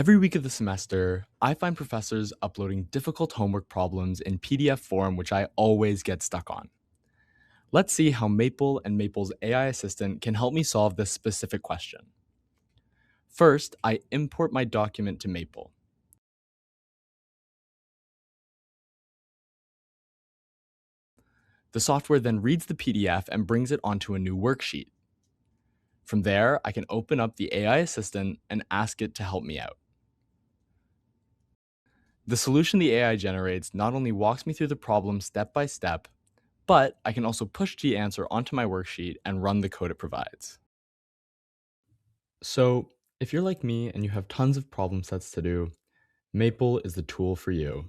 Every week of the semester, I find professors uploading difficult homework problems in PDF form, which I always get stuck on. Let's see how Maple and Maple's AI assistant can help me solve this specific question. First, I import my document to Maple. The software then reads the PDF and brings it onto a new worksheet. From there, I can open up the AI assistant and ask it to help me out. The solution the AI generates not only walks me through the problem step by step, but I can also push the answer onto my worksheet and run the code it provides. So, if you're like me and you have tons of problem sets to do, Maple is the tool for you.